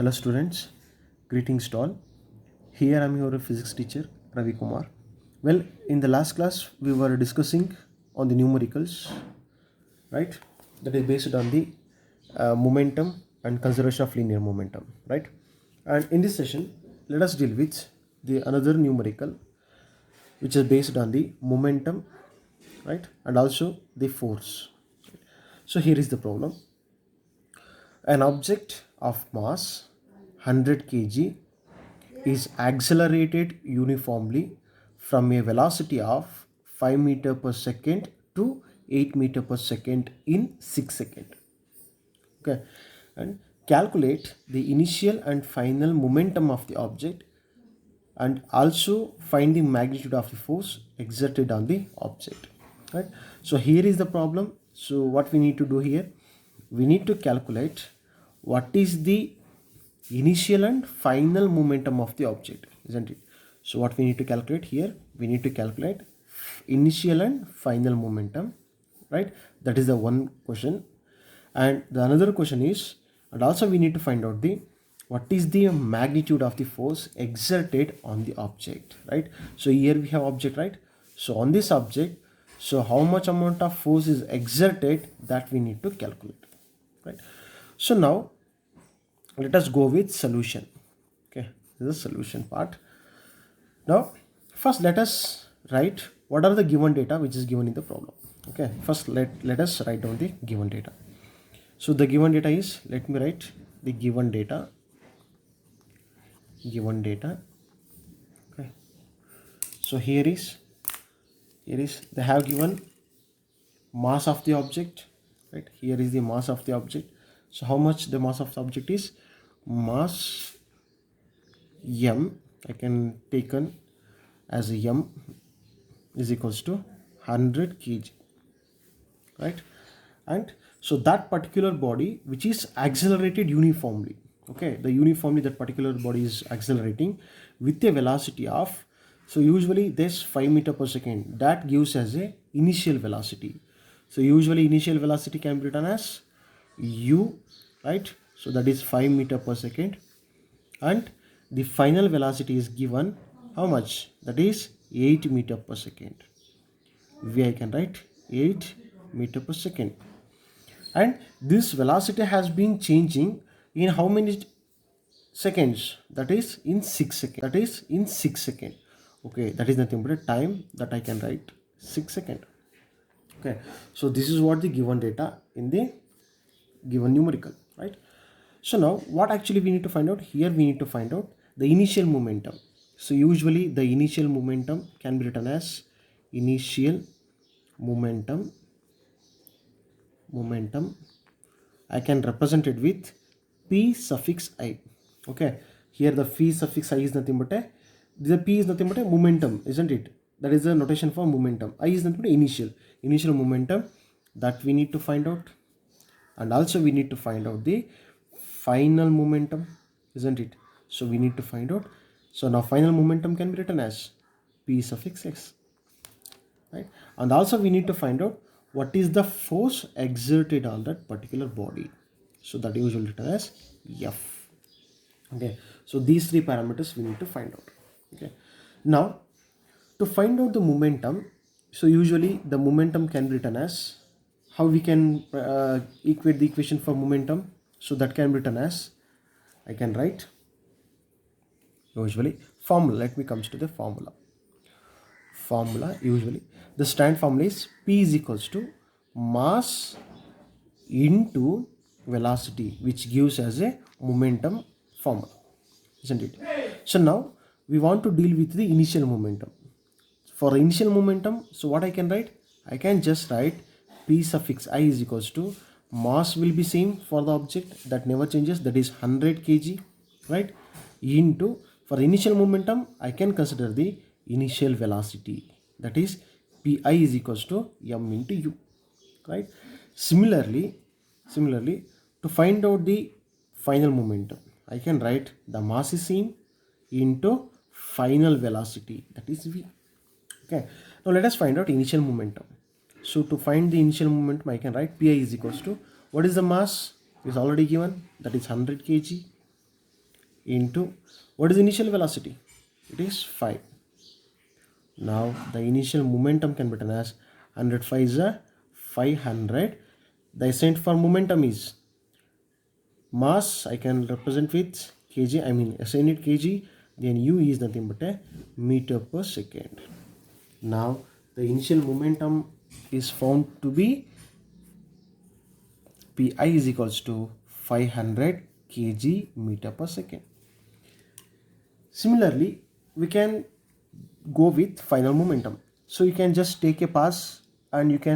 Hello students, greetings to all. Here I am your physics teacher Ravi Kumar. Well, in the last class we were discussing on the numericals, right? That is based on the momentum and conservation of linear momentum, right? And in this session, let us deal with the another numerical which is based on the momentum, right? And also the force. So here is the problem. An object of mass 100 kg is accelerated uniformly from a velocity of 5 meter per second to 8 meter per second in 6 seconds. Okay, and calculate the initial and final momentum of the object and also find the magnitude of the force exerted on the object, right? So here is the problem. So what we need to do here, we need to calculate what is the initial and final momentum of the object, isn't it? So what we need to calculate here, we need to calculate initial and final momentum, right? That is the one question. And the another question is, and also we need to find out the what is the magnitude of the force exerted on the object, right? So here we have object, right? So on this object, so how much amount of force is exerted, that we need to calculate, right? So now let us go with solution. Okay, this is the solution part. Now first let us write what are the given data which is given in the problem. Okay, first let us write down the given data. So the given data is, let me write the given data. Okay, so here is they have given mass of the object, right? Here is the mass of the object. So how much the mass of the object is? Mass m, I can taken as m is equals to 100 kg, right? And so that particular body which is accelerated uniformly, okay, the uniformly that particular body is accelerating with a velocity of, so usually this 5 meter per second, that gives as a initial velocity. So usually initial velocity can be written as u, right? So that is 5 meter per second, and the final velocity is given how much? That is 8 meter per second. I can write 8 meter per second, and this velocity has been changing in how many seconds? That is in 6 seconds. Okay, that is nothing but a time that I can write 6 seconds. Okay, so this is what the given data in the given numerical, right? So now what actually we need to find out here? We need to find out the initial momentum. So usually the initial momentum can be written as initial momentum. I can represent it with p suffix I. Okay, here the p suffix I is nothing but the p is nothing but a momentum, isn't it? That is the notation for momentum. I is nothing but initial momentum that we need to find out, and also we need to find out the final momentum, isn't it? So we need to find out. So now final momentum can be written as p suffix x, right? And also we need to find out what is the force exerted on that particular body. So that is usually written as F. Okay, so these three parameters we need to find out. Okay, now to find out the momentum, so usually the momentum can be written as, how we can equate the equation for momentum? So that can be written as, I can write usually formula. Let me come to the formula. Usually the standard formula is P is equals to mass into velocity, which gives as a momentum formula, isn't it? So now we want to deal with the initial momentum. For initial momentum, so what I can write? I can just write P suffix I is equals to mass will be same for the object, that never changes, that is 100 kg, right? Into, for initial momentum I can consider the initial velocity, that is pi is equals to m into u, right? Similarly to find out the final momentum, I can write the mass is same into final velocity, that is v. Okay, now let us find out initial momentum. So to find the initial momentum, I can write pi is equals to, what is the mass is already given, that is 100 kg, into what is the initial velocity? It is 5. Now the initial momentum can be written as 105 is a 500. The SI for momentum is mass. I can represent with kg. I mean SI unit kg. Then U is nothing but a meter per second. Now the initial momentum is found to be Pi is equals to 500 kg meter per second. Similarly, we can go with final momentum. So you can just take a pass and you can